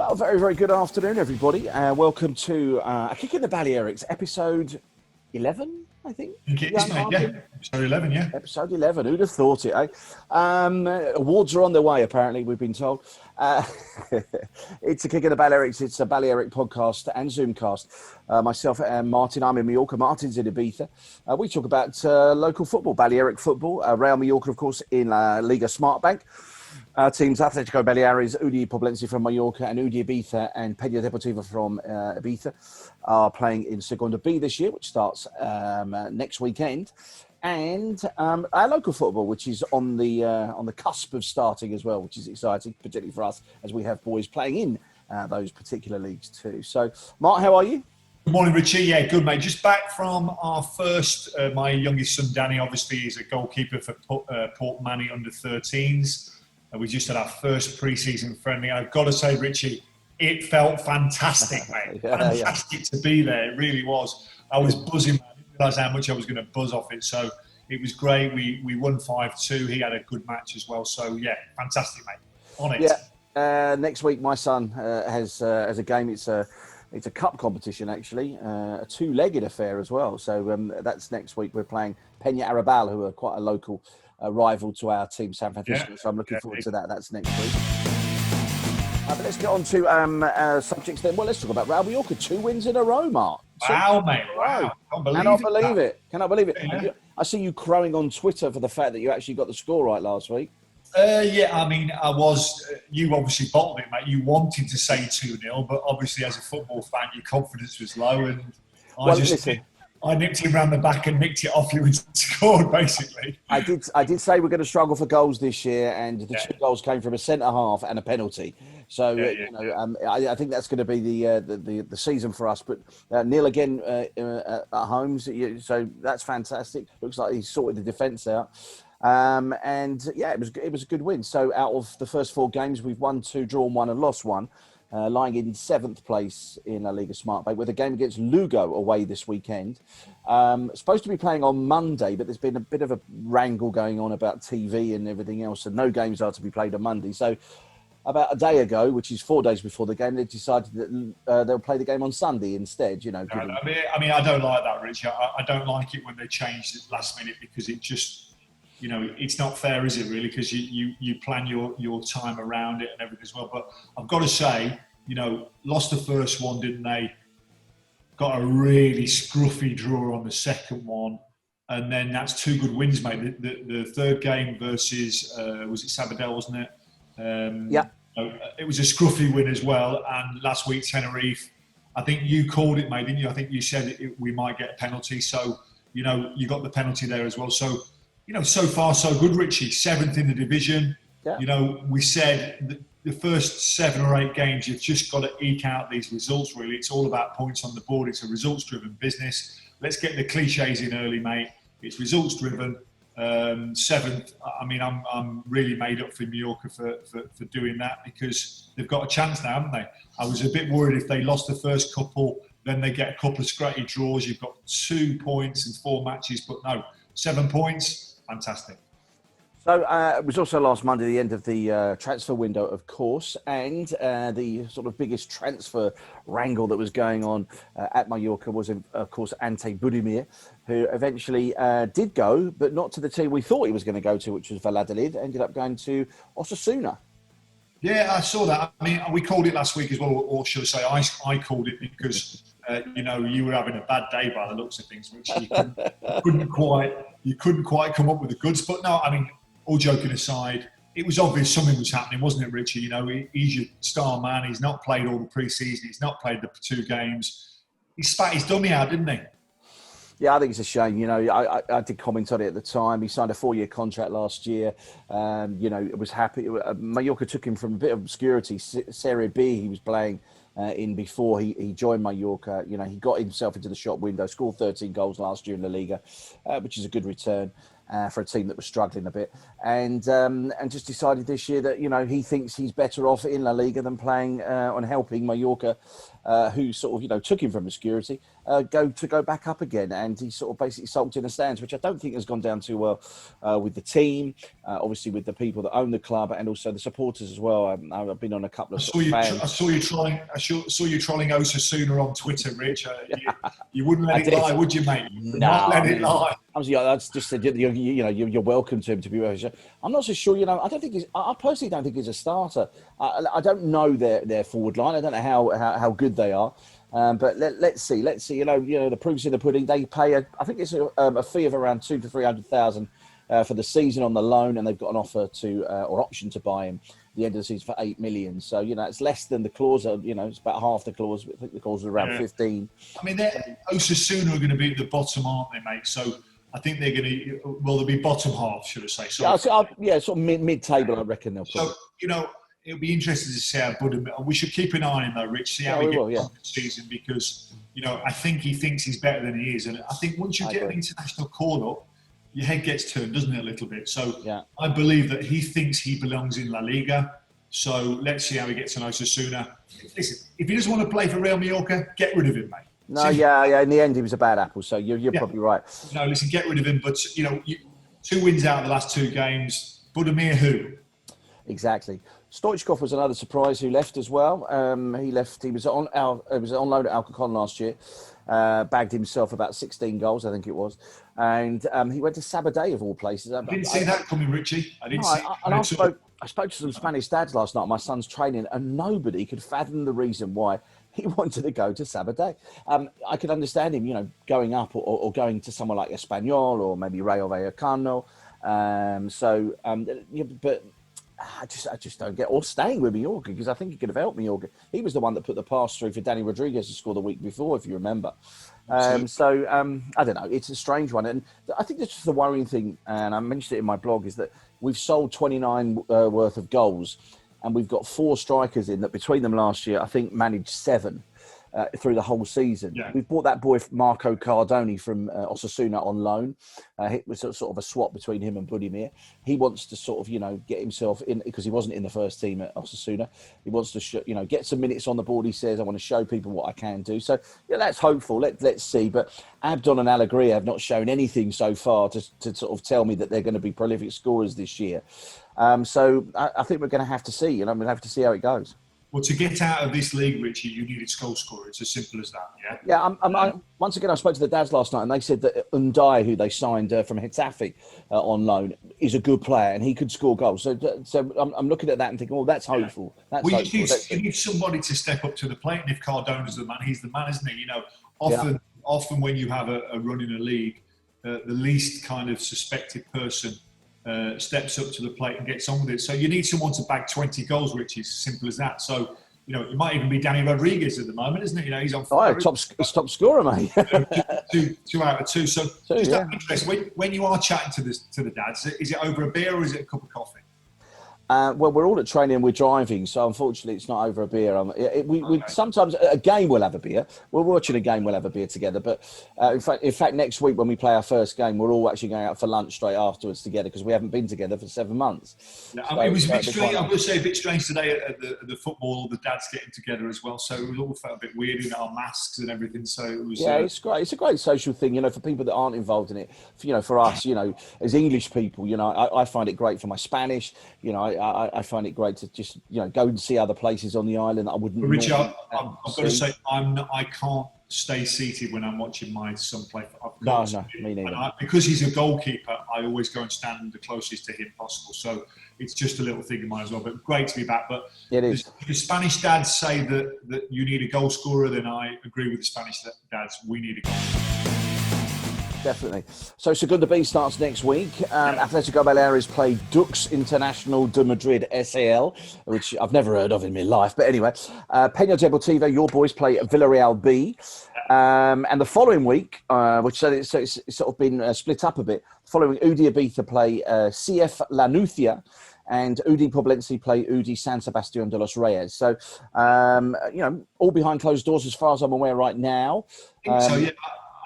Well, very, very good afternoon, everybody. Welcome to A Kick in the Balearics, episode 11, I think. I think it is, mate. Yeah, episode 11, yeah. Episode 11, who'd have thought it, eh? Awards are on their way, apparently, we've been told. It's A Kick in the Balearics. It's a Balearic podcast and Zoomcast. Myself and Martin, I'm in Mallorca. Martin's in Ibiza. We talk about local football, Balearic football. Real Mallorca, of course, in Liga Smartbank. Teams Atletico Baleares, Udi Poblense from Mallorca, and Udi Ibiza and Peña Deportiva from Ibiza are playing in Segunda B this year, which starts next weekend. And our local football, which is on the cusp of starting as well, which is exciting, particularly for us, as we have boys playing in those particular leagues too. So, Mark, how are you? Good morning, Richie. Yeah, good, mate. Just back from our first, my youngest son, Danny, obviously is a goalkeeper for Port Manny under 13s. We just had our first pre-season friendly. I've got to say, Richie, it felt fantastic, mate. Fantastic to be there. It really was. I was buzzing. I didn't realise how much I was going to buzz off it. So it was great. We won 5-2. He had a good match as well. So, yeah, fantastic, mate. On it. Yeah. Next week, my son has a game. It's a cup competition, actually, a two-legged affair as well. So that's next week. We're playing Peña Arrabal, who are quite a local rival to our team, San Francisco. So I'm looking forward to that. That's next week. But let's get on to subjects then. Well, let's talk about Real Mallorca. 2 wins in a row, Mark. Wow, mate. Wow. Cannot believe it. Yeah. I see you crowing on Twitter for the fact that you actually got the score right last week. Yeah, I mean, you obviously bottled it, mate. You wanted to say 2-0, but obviously as a football fan, your confidence was low. And I nipped him around the back and nicked it off you and scored, basically. I did say we're going to struggle for goals this year, and the 2 goals came from a centre-half and a penalty. So, I think that's going to be the season for us. But Neil again at home, so that's fantastic. Looks like he's sorted the defence out. It was a good win. So out of the first 4 games, we've won 2, drawn 1 and lost 1. Lying in 7th place in La Liga Smartbank with a game against Lugo away this weekend. Supposed to be playing on Monday, but there's been a bit of a wrangle going on about TV and everything else, and no games are to be played on Monday. So about a day ago, which is 4 days before the game, they decided that they'll play the game on Sunday instead. I mean, I don't like that, Richie. I don't like it when they change it last minute, because it just... it's not fair, is it, really? Because you plan your time around it and everything as well. But I've got to say, lost the first one, didn't they? Got a really scruffy draw on the second one. And then that's 2 good wins, mate. The third game versus, was it Sabadell, wasn't it? It was a scruffy win as well. And last week, Tenerife, I think you called it, mate, didn't you? I think you said we might get a penalty. So, you got the penalty there as well. So, so far so good, Richie. 7th in the division. Yeah. We said the first 7 or 8 games, you've just got to eke out these results, really. It's all about points on the board. It's a results-driven business. Let's get the cliches in early, mate. It's results-driven. 7th, I mean, I'm really made up for Mallorca for doing that, because they've got a chance now, haven't they? I was a bit worried if they lost the first couple, then they get a couple of scratchy draws. You've got 2 points in 4 matches, but no, 7 points. Fantastic. So it was also last Monday, the end of the transfer window, of course, and the sort of biggest transfer wrangle that was going on at Mallorca was, of course, Ante Budimir, who eventually did go, but not to the team we thought he was going to go to, which was Valladolid. Ended up going to Osasuna. Yeah, I saw that. I mean, we called it last week as well, or should I say, I called it because you were having a bad day by the looks of things, which you couldn't quite come up with the goods. But no, I mean, all joking aside, it was obvious something was happening, wasn't it, Richie? He's your star man. He's not played all the pre-season. He's not played the 2 games. He spat his dummy out, didn't he? Yeah, I think it's a shame. I did comment on it at the time. He signed a 4-year contract last year. It was happy. Mallorca took him from a bit of obscurity. Serie B he was playing in before he joined Mallorca. He got himself into the shop window, scored 13 goals last year in La Liga, which is a good return for a team that was struggling a bit. And just decided this year that, he thinks he's better off in La Liga than playing and helping Mallorca, who sort of, took him from obscurity. go back up again. And he sort of basically sulked in the stands, which I don't think has gone down too well with the team, obviously with the people that own the club and also the supporters as well. I've been on a couple of I saw you trolling Osasuna on Twitter, Rich. You wouldn't let it lie, would you, mate? No, let it lie. I just said you're welcome to him, to be honest. I'm not so sure. I personally don't think he's a starter. I don't know their forward line. I don't know how good they are. But let's see. The proof's in the pudding. They pay I think it's a fee of around 200,000 to 300,000 for the season on the loan, and they've got an offer or option to buy him at the end of the season for 8 million. So it's less than the clause. It's about half the clause. I think the clause is around 15. I mean, Osasuna are going to be at the bottom, aren't they, mate? So I think they're going to. Well, they'll be bottom half, should I say? So sort of mid-table. I reckon they'll. So it'll be interesting to see how Budimir. We should keep an eye on him, though, Rich. See how he gets on this season, because I think he thinks he's better than he is, and I think once you get an international call up, your head gets turned, doesn't it, a little bit? So I believe that he thinks he belongs in La Liga. So let's see how he gets on Osasuna. Listen, if he doesn't want to play for Real Mallorca, get rid of him, mate. No, in the end, he was a bad apple. So you're probably right. No, listen, get rid of him. But 2 wins out of the last 2 games. Budimir, who? Exactly. Stoichkov was another surprise who left as well. He left. He was on loan at Alcorcon last year. Bagged himself about 16 goals, I think it was, and he went to Sabadell of all places. I didn't see that coming, Richie. I spoke to some Spanish dads last night. My son's training, and nobody could fathom the reason why he wanted to go to Sabadell. I could understand him, going up or going to somewhere like Espanyol or maybe Rayo Vallecano. But I just don't get, or staying with Mallorca, because I think he could have helped Mallorca. He was the one that put the pass through for Danny Rodriguez to score the week before, if you remember. I don't know. It's a strange one. And I think that's just the worrying thing, and I mentioned it in my blog, is that we've sold 29 worth of goals, and we've got 4 strikers in that between them last year, I think managed 7 through the whole season. Yeah. We've bought that boy Marco Cardoni from Osasuna on loan. It was sort of a swap between him and Budimir. He wants to sort of, get himself in, because he wasn't in the first team at Osasuna. He wants to, get some minutes on the board. He says, I want to show people what I can do. So, that's hopeful. Let's see. But Abdon and Alegria have not shown anything so far to sort of tell me that they're going to be prolific scorers this year. So I think we're going to have to see, we'll have to see how it goes. Well, to get out of this league, Richie, you needed goal scorer. It's as simple as that, yeah? Yeah, once again, I spoke to the dads last night, and they said that Undai, who they signed from Getafe on loan, is a good player, and he could score goals. So I'm looking at that and thinking, well, that's hopeful. You need somebody to step up to the plate, and if Cardona's the man, he's the man, isn't he? Often when you have a run in a league, the least kind of suspected person steps up to the plate and gets on with it. So you need someone to bag 20 goals, which is as simple as that. So, it might even be Danny Rodriguez at the moment, isn't it? He's on fire. Top scorer, mate. 2 out of 2. So just out of interest, when you are chatting to the dads, is it over a beer or is it a cup of coffee? Well, we're all at training and we're driving, so unfortunately it's not over a beer. We sometimes, a game we'll have a beer. We're watching a game, we'll have a beer together. But in fact, next week when we play our first game, we're all actually going out for lunch straight afterwards together, because we haven't been together for 7 months. Yeah, it was a bit strange. I'm going to say a bit strange today at the football, the dads getting together as well. So it all felt a bit weird in our masks and everything. So it was. Yeah, it's great. It's a great social thing, for people that aren't involved in it. For us, as English people, I find it great for my Spanish. I find it great to just go and see other places on the island. I wouldn't. But Richie, I've got to say, I can't stay seated when I'm watching my son play. No, me neither. Because he's a goalkeeper, I always go and stand the closest to him possible. So it's just a little thing of mine as well. But great to be back. But it is. If the Spanish dads say that you need a goal scorer, then I agree with the Spanish dads. We need a goal scorer. Definitely. So Segunda B starts next week. Atletico Balearics play Dux International de Madrid SAL, which I've never heard of in my life. But anyway, Peña Deportiva, your boys play Villarreal B. And the following week, which it's sort of been split up a bit, following Udi Ibiza play CF La Nucia, and Udi Poblense play Udi San Sebastián de los Reyes. So, all behind closed doors as far as I'm aware right now. So, yeah.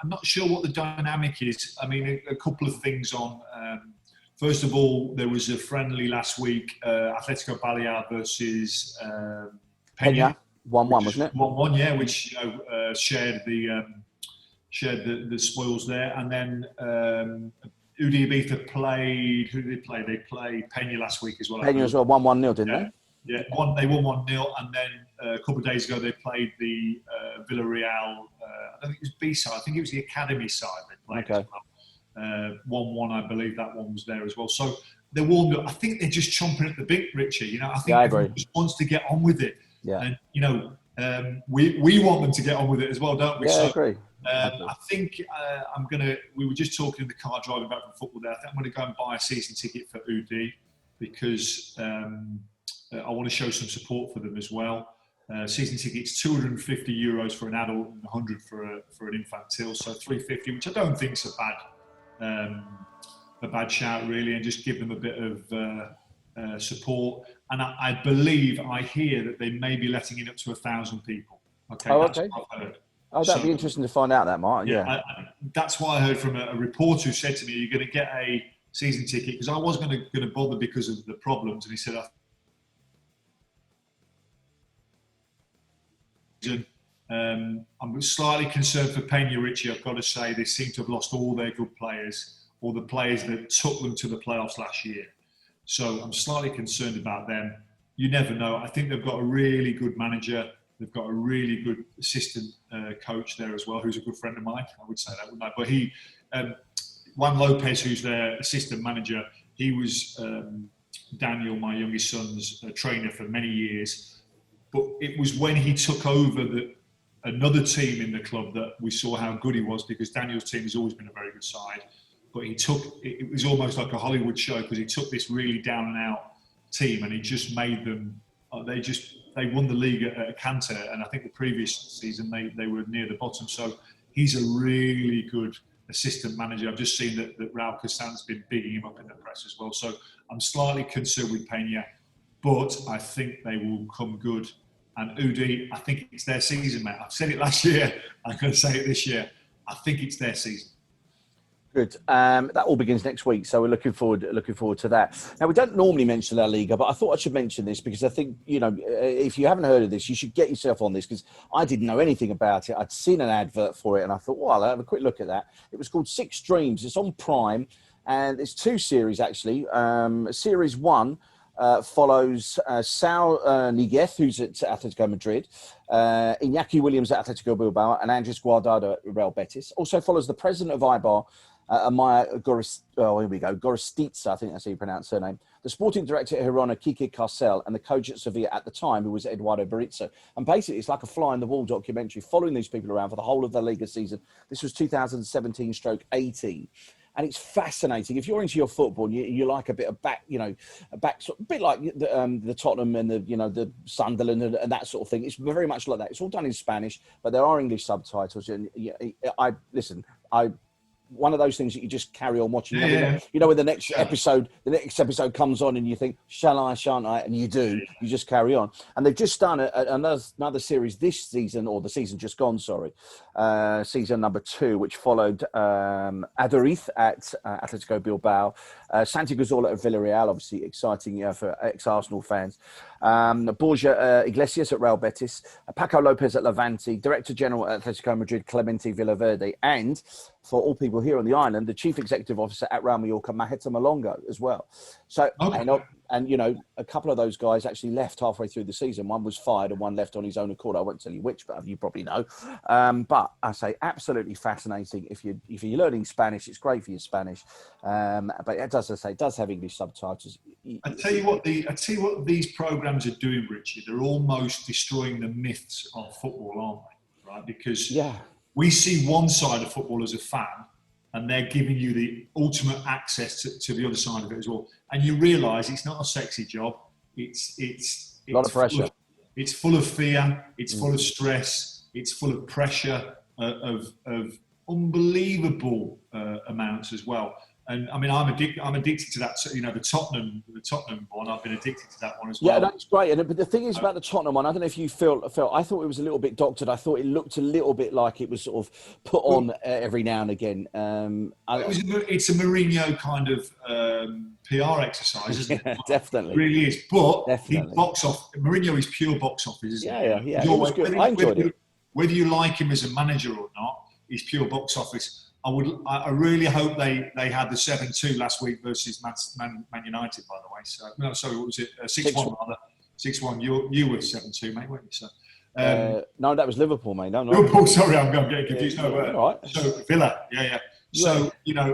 I'm not sure what the dynamic is. I mean, a couple of things on. First of all, there was a friendly last week, Atletico Balear versus Peña. 1-1, wasn't it? 1-1, yeah, which shared the shared the spoils there. And then Udi Ibiza played. Who did they play? They played Pena last week as well. Pena as well, 1-1-0, didn't they? Yeah, they won 1-0, and then a couple of days ago they played the Villarreal. I don't think it was B side. I think it was the academy side they played as well. 1-1, I believe that one was there as well. So they're warmed up. I think they're just chomping at the bit, Richie. You know, I think everyone just wants to get on with it. Yeah. And you know, we want them to get on with it as well, don't we? Yeah, so, I agree. I think we were just talking in the car driving back from football there. I think I'm going to go and buy a season ticket for UD because I want to show some support for them as well. Season tickets, €250 for an adult and 100 for an infantile, so 350, which I don't think is a bad shout really, and just give them a bit of support. And I hear that they may be letting in up to 1,000 people. Okay, that's what I've heard. Oh, that'd be interesting to find out that, Mark. Yeah. That's what I heard from a reporter who said to me, "You're going to get a season ticket," because I was going to bother because of the problems, and he said, I'm slightly concerned for Pena, Richie. I've got to say, they seem to have lost all their good players, all the players that took them to the playoffs last year. So I'm slightly concerned about them. You never know. I think they've got a really good manager. They've got a really good assistant coach there as well, who's a good friend of mine. I would say that, wouldn't I? But Juan Lopez, who's their assistant manager, he was Daniel, my youngest son's trainer for many years. But it was when he took over another team in the club that we saw how good he was, because Daniel's team has always been a very good side. But it was almost like a Hollywood show, because he took this really down and out team and he just made them, they won the league at a canter. And I think the previous season they were near the bottom. So he's a really good assistant manager. I've just seen that Raul Casan's been bigging him up in the press as well. So I'm slightly concerned with Pena, but I think they will come good. And Udi, I think it's their season, mate. I've said it last year. I'm going to say it this year. I think it's their season. Good. That all begins next week, so we're looking forward to that. Now, we don't normally mention La Liga, but I thought I should mention this because I think, you know, if you haven't heard of this, you should get yourself on this, because I didn't know anything about it. I'd seen an advert for it and I thought, well, I'll have a quick look at that. It was called Six Streams. It's on Prime, and it's 2 series actually. Series 1 follows Saul Niguez, who's at Atletico Madrid, Iñaki Williams at Atletico Bilbao, and Andres Guardado at Real Betis. Also follows the president of Eibar, Amaya Gorostitsa, I think that's how you pronounce her name, the sporting director at Girona, Kike Carcel, and the coach at Sevilla at the time, who was Eduardo Berizzo. And basically, it's like a fly-in-the-wall documentary following these people around for the whole of the Liga season. This was 2017/18. And it's fascinating. If you're into your football, you like a bit of back, a bit like the Tottenham and the Sunderland and that sort of thing. It's very much like that. It's all done in Spanish, but there are English subtitles. And one of those things that you just carry on watching. You know, when the next episode comes on and you think, shall I, shan't I? And you do. You just carry on. And they've just done another series this season, or the season just gone, season number 2, which followed Aduriz at Atletico Bilbao, Santi Cazorla at Villarreal, obviously exciting for ex-Arsenal fans, Borja Iglesias at Real Betis, Paco Lopez at Levante, Director General at Atletico Madrid, Clemente Villaverde, and for all people here on the island, the Chief Executive Officer at Real Mallorca, Maheta Malongo, as well. So, and a couple of those guys actually left halfway through the season. One was fired and one left on his own accord. I won't tell you which, but you probably know. But I say absolutely fascinating. If you're learning Spanish, it's great for your Spanish. But it does have English subtitles. I tell you what these programs are doing, Richie. They're almost destroying the myths of football, aren't they? Right? Because we see one side of football as a fan, and they're giving you the ultimate access to the other side of it as well. And you realise it's not a sexy job. It's a lot of pressure. It's full of fear. It's full of stress. It's full of pressure of unbelievable amounts as well. And I mean, I'm addicted to that. The Tottenham one. I've been addicted to that one as well. Yeah, that's great. But the thing is about the Tottenham one, I don't know if you felt. I thought it was a little bit doctored. I thought it looked a little bit like it was sort of put on every now and again. It's a Mourinho kind of PR exercise, isn't it? Definitely, it really is. But Mourinho is pure box office, isn't it? Yeah. It was good. I enjoyed it. Whether you like him as a manager or not, is pure box office. I really hope they had the 7-2 last week versus Man United, by the way. So no, sorry, what was it? 6-1 rather. 6-1. You were 7-2, mate, weren't you? So. No, that was Liverpool, mate. No, Liverpool. Sorry, I'm getting confused. Yeah, No, right. So Villa, yeah. So,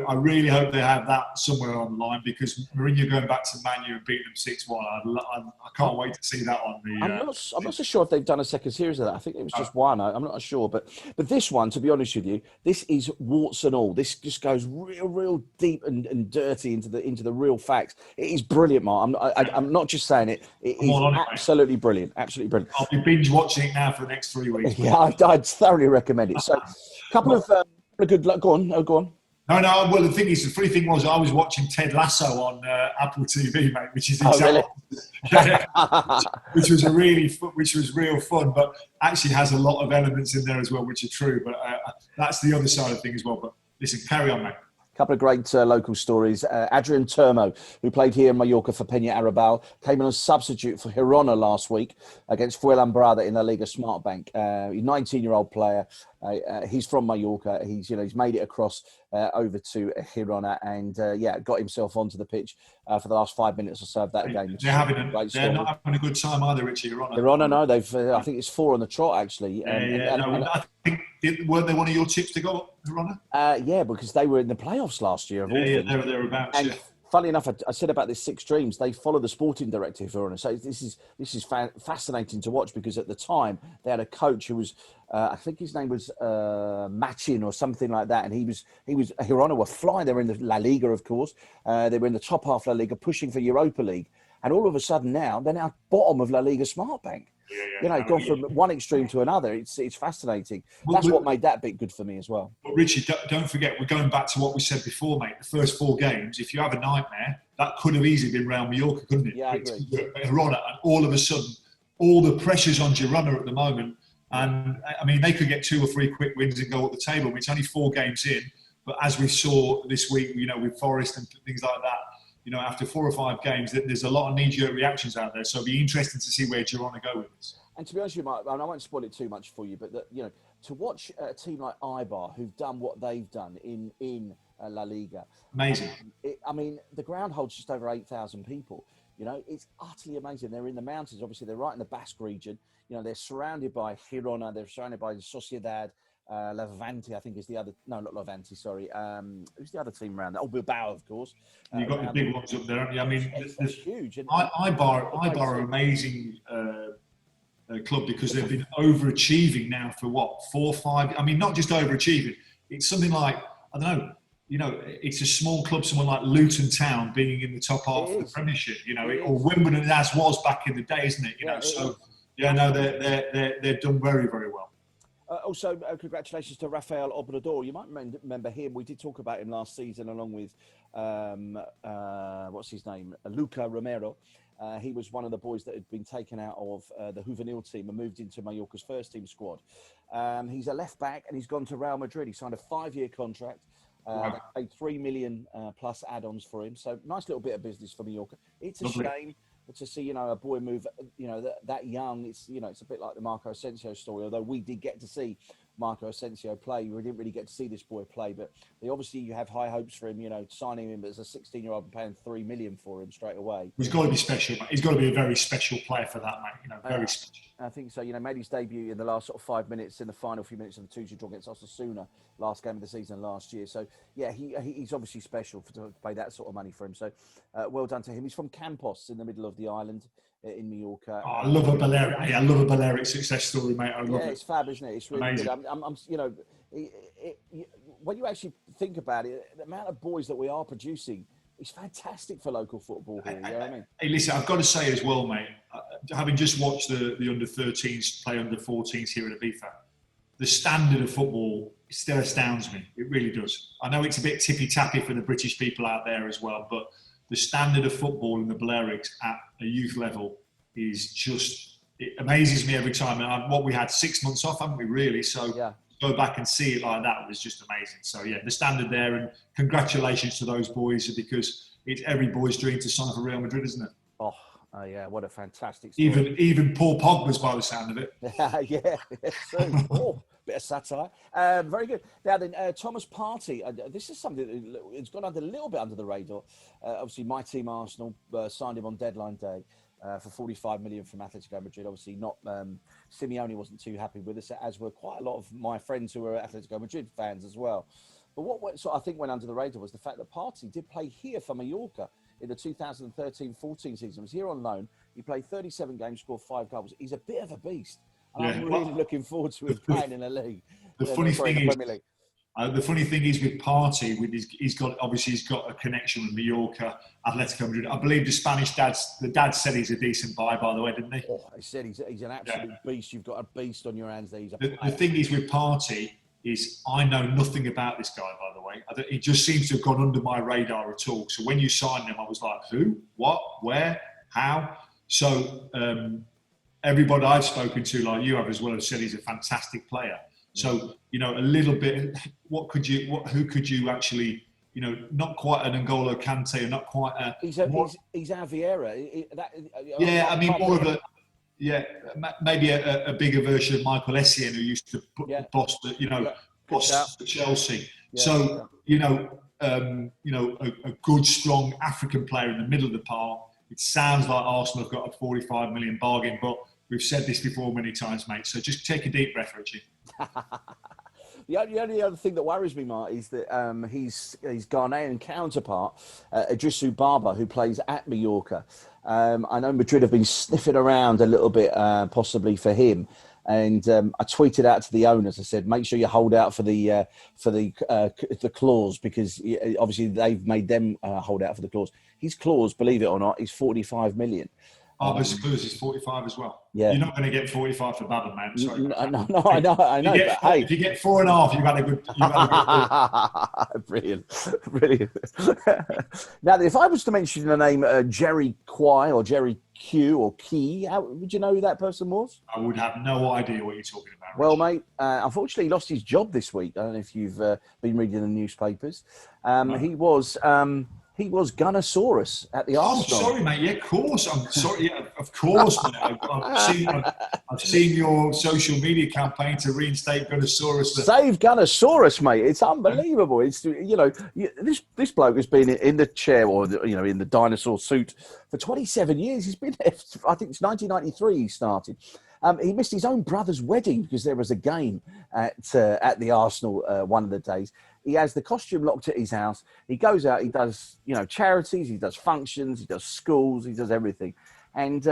I really hope they have that somewhere on the line, because Mourinho going back to Man U and beating them 6-1, I can't wait to see that on the... I'm not so sure if they've done a second series of that. I think it was just one. I'm not sure. But this one, to be honest with you, this is warts and all. This just goes real deep and dirty into the real facts. It is brilliant, Mark. I'm not just saying it. It is absolutely brilliant. Absolutely brilliant. I'll be binge watching it now for the next 3 weeks. Yeah, I'd thoroughly recommend it. So, a couple of good luck. Go on. Go on. No. Well, the funny thing was, I was watching Ted Lasso on Apple TV, mate, which is exactly, which was real fun, but actually has a lot of elements in there as well, which are true. But that's the other side of the thing as well. But listen, carry on, mate. Couple of great local stories. Adrian Turmo, who played here in Mallorca for Peña Arrabal, came in as substitute for Girona last week against Fuenlabrada in the Liga Smartbank. He's a 19-year-old player. He's from Mallorca. He's made it across over to Girona and got himself onto the pitch for the last 5 minutes or so of that game. They're not having a good time either, Richie. Girona, no, they've I think it's 4 on the trot actually. I think weren't they one of your tips to go, Girona? Yeah, because they were in the playoffs last year. They were thereabouts. And funnily enough, I said about this Six Dreams. They follow the sporting director of Girona, so this is fascinating to watch, because at the time they had a coach who was, I think his name was Machin or something like that, and he was Girona were flying. They were in the La Liga, of course. They were in the top half of La Liga, pushing for Europa League, and all of a sudden they're now bottom of La Liga Smartbank. Gone from one extreme to another. It's fascinating. That's what made that bit good for me as well. But Richie, don't forget, we're going back to what we said before, mate. The first 4 games, if you have a nightmare, that could have easily been Real Mallorca, couldn't it? Yeah, I agree. Girona, and all of a sudden, all the pressure's on Girona at the moment. And I mean, they could get 2 or 3 quick wins and go up the table. I mean, it's only 4 games in, but as we saw this week, with Forest and things like that, after 4 or 5 games, there's a lot of knee-jerk reactions out there. So it'll be interesting to see where Girona go with this. And to be honest with you, Mike, I won't spoil it too much for you, but to watch a team like Eibar, who've done what they've done in La Liga, amazing. The ground holds just over 8,000 people. It's utterly amazing. They're in the mountains. Obviously, they're right in the Basque region. They're surrounded by Girona. They're surrounded by Sociedad. Levante, I think, is the other. No, not Levante. Sorry. Who's the other team around there? Oh, Bilbao, of course. You've got the big ones up there, haven't you? I mean, it's huge. Eibar are amazing. Club, because they've been overachieving now for 4 or 5. I mean, not just overachieving. It's something like, I don't know. It's a small club, someone like Luton Town being in the top half of the Premiership. Or Wimbledon, as was back in the day, isn't it? They've done very, very well. Also, congratulations to Rafael Obrador. You might remember him. We did talk about him last season, along with what's his name, Luca Romero. He was one of the boys that had been taken out of the juvenil team and moved into Mallorca's first team squad. He's a left back and he's gone to Real Madrid. He signed a 5-year contract. They paid 3 million plus add-ons for him. So nice little bit of business for Mallorca. It's a shame to see, a boy move, that young. It's, it's a bit like the Marco Asensio story, although we did get to see Marco Asensio play. We didn't really get to see this boy play, but you have high hopes for him, signing him as a 16-year-old and paying 3 million for him straight away. He's got to be special, mate. He's got to be a very special player for that, mate. Very special. I think so. Made his debut in the last sort of 5 minutes, in the final few minutes of the 2-2 draw against Osasuna, last game of the season last year. So, yeah, he's obviously special to pay that sort of money for him. So, well done to him. He's from Campos in the middle of the island in Mallorca. I love a Balearic success story, mate. I love it. It's fab, isn't it? It's really amazing. Good. When you actually think about it, the amount of boys that we are producing, it's fantastic for local football here. You know what I mean? Hey, listen, I've got to say as well, mate, having just watched the under-13s play under-14s here at Ibiza, the standard of football still astounds me. It really does. I know it's a bit tippy-tappy for the British people out there as well, but the standard of football in the Balearics at a youth level is just, it amazes me every time. And what we had 6 months off, haven't we, really? So go back and see it like that was just amazing. So, yeah, the standard there, and congratulations to those boys, because it's every boy's dream to sign for Real Madrid, isn't it? Oh, Oh yeah, what a fantastic story. Even Paul Pogba's by the sound of it. Yeah, true. Oh, bit of satire. Very good. Now then, Thomas Partey. This is something it's gone under a little bit under the radar. Obviously, my team Arsenal signed him on deadline day for 45 million from Atletico Madrid. Obviously, not Simeone wasn't too happy with us, as were quite a lot of my friends who were Atletico Madrid fans as well. But what sort of, I think went under the radar was the fact that Partey did play here for Mallorca in the 2013-14 season. He was here on loan. He played 37 games, scored 5 goals. He's a bit of a beast. And I'm really looking forward to him playing in the league. The funny thing is with Partey, he's got a connection with Mallorca, Atletico Madrid. I believe the dad said he's a decent buy, by the way, didn't he? Oh, he said he's an absolute beast. You've got a beast on your hands there. The thing is with Partey is I know nothing about this guy, by the way. He just seems to have gone under my radar at all. So when you signed him, I was like, who, what, where, how? So everybody I've spoken to, like you have as well, have said he's a fantastic player. So, a little bit, who could you actually, not quite an N'Golo Kante, or not quite a... He's our Vieira. Maybe a bigger version of Michael Essien, who used to boss Chelsea. Yeah, a good, strong African player in the middle of the park. It sounds like Arsenal have got a 45 million bargain, but we've said this before many times, mate. So just take a deep breath, Richie. The only other thing that worries me, Mark, is that his Ghanaian counterpart, Idrisu Baba, who plays at Mallorca. I know Madrid have been sniffing around a little bit, possibly for him. And I tweeted out to the owners. I said, make sure you hold out for the clause, because obviously they've made them hold out for the clause. His clause, believe it or not, is 45 million. Oh, but Spurs is 45 as well. Yeah. You're not going to get 45 for Babin, man. Sorry. No, I know. If you get 4.5, you've had a good. Brilliant. Now, if I was to mention the name Jerry Quay or Jerry Q or Key, would you know who that person was? I would have no idea what you're talking about. Well, mate, unfortunately, he lost his job this week. I don't know if you've been reading the newspapers. No. He was Gunnersaurus at the Arsenal. Oh, sorry, mate. Yeah, of course. I'm sorry. Yeah, of course, mate. I've seen your social media campaign to reinstate Gunnersaurus. Save Gunnersaurus, mate. It's unbelievable. It's this bloke has been in the chair, or in the dinosaur suit for 27 years. He's been there. I think it's 1993 he started. He missed his own brother's wedding because there was a game at the Arsenal one of the days. He has the costume locked at his house. He goes out. He does, charities. He does functions. He does schools. He does everything. And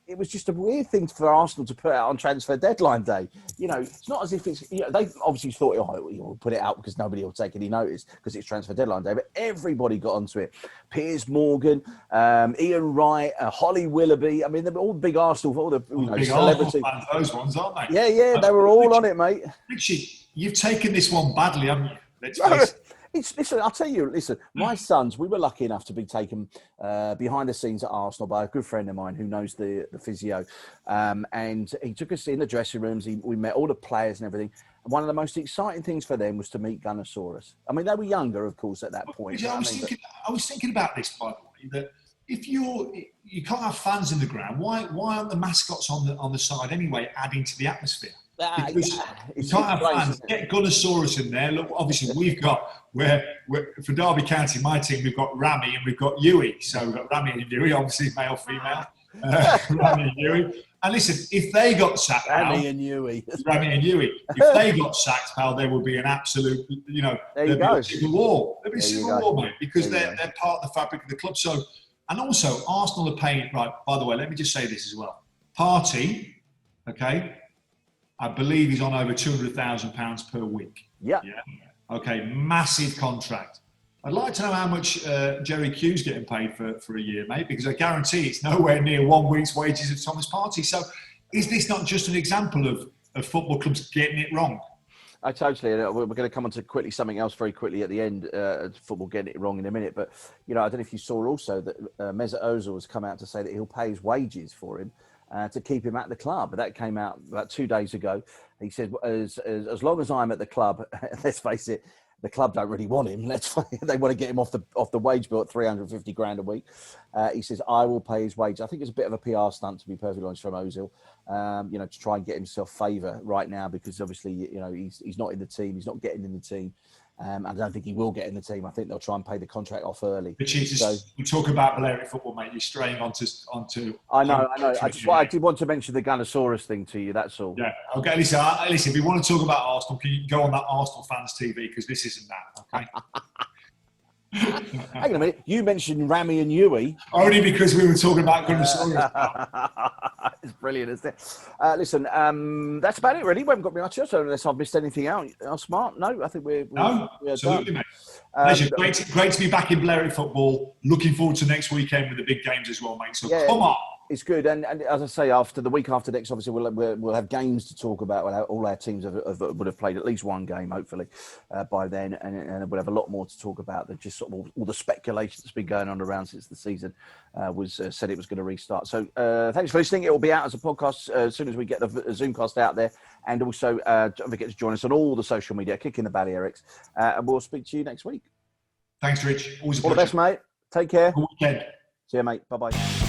it was just a weird thing for Arsenal to put out on transfer deadline day. It's not as if it's. They obviously thought, we'll put it out because nobody will take any notice because it's transfer deadline day. But everybody got onto it. Piers Morgan, Ian Wright, Holly Willoughby. I mean, they're all big Arsenal, all the celebrities. Those ones, aren't they? Yeah, they were all on it, mate. Richie, you've taken this one badly, haven't you? Let's face it. Listen, I'll tell you, my sons, we were lucky enough to be taken behind the scenes at Arsenal by a good friend of mine who knows the physio. And he took us in the dressing rooms. We met all the players and everything. And one of the most exciting things for them was to meet Gunnersaurus. I mean, they were younger, of course, at that point. I was thinking about this, by the way, that if you can't have fans in the ground, why aren't the mascots on the side anyway, adding to the atmosphere? Because you can't have fans. Get Gunnersaurus in there. Look, obviously we've got for Derby County, my team, we've got Rami and we've got Yui. So we've got Rami and Yui, obviously male, female. Rami and Yui. And listen, if they got sacked, Rami and Yui. If they got sacked, pal, there would be an absolute, there you go. Civil war. There'd be a civil war, mate, because they're part of the fabric of the club. So, and also Arsenal are paying. Right. By the way, let me just say this as well. Partey, okay. I believe he's on over £200,000 per week. Yeah. Okay, massive contract. I'd like to know how much Jerry Q's getting paid for a year, mate, because I guarantee it's nowhere near 1 week's wages of Thomas Partey. So is this not just an example of football clubs getting it wrong? I totally. We're going to come on to something else very quickly at the end. Football getting it wrong in a minute, but I don't know if you saw also that Mesut Ozil has come out to say that he'll pay his wages for him to keep him at the club. But that came out about 2 days ago. He said, as long as I'm at the club, let's face it, the club don't really want him. They want to get him off the wage bill at 350 grand a week. He says, I will pay his wage. I think it's a bit of a PR stunt, to be perfectly honest, from Ozil, to try and get himself favour right now, because obviously, he's not in the team. He's not getting in the team. I don't think he will get in the team. I think they'll try and pay the contract off early. Richie, we talk about Balearic football, mate. You're straying onto. I know. I did want to mention the Gunnersaurus thing to you. That's all. Yeah. Okay. Listen. If you want to talk about Arsenal, can you go on that Arsenal fans TV, because this isn't that. Okay. Hang on a minute. You mentioned Rami and Yui. Only because we were talking about Gunnersaurus. It's brilliant, isn't it? Listen, that's about it, really. We haven't got much else, unless I've missed anything out. Smart? No, I think we're absolutely, done. Mate. Great to be back in Balearic football. Looking forward to next weekend with the big games as well, mate. So come on. It's good, and as I say, after the week after next, obviously we'll have games to talk about. All our teams would have played at least one game, hopefully, by then, and we'll have a lot more to talk about than just sort of all the speculation that's been going on around since the season said it was going to restart. So thanks for listening. It will be out as a podcast as soon as we get the Zoomcast out there, and also don't forget to join us on all the social media, Kicking the Balearics, and we'll speak to you next week. Thanks, Rich. Always a pleasure. All the best, mate. Take care. Good weekend. See you, mate. Bye-bye.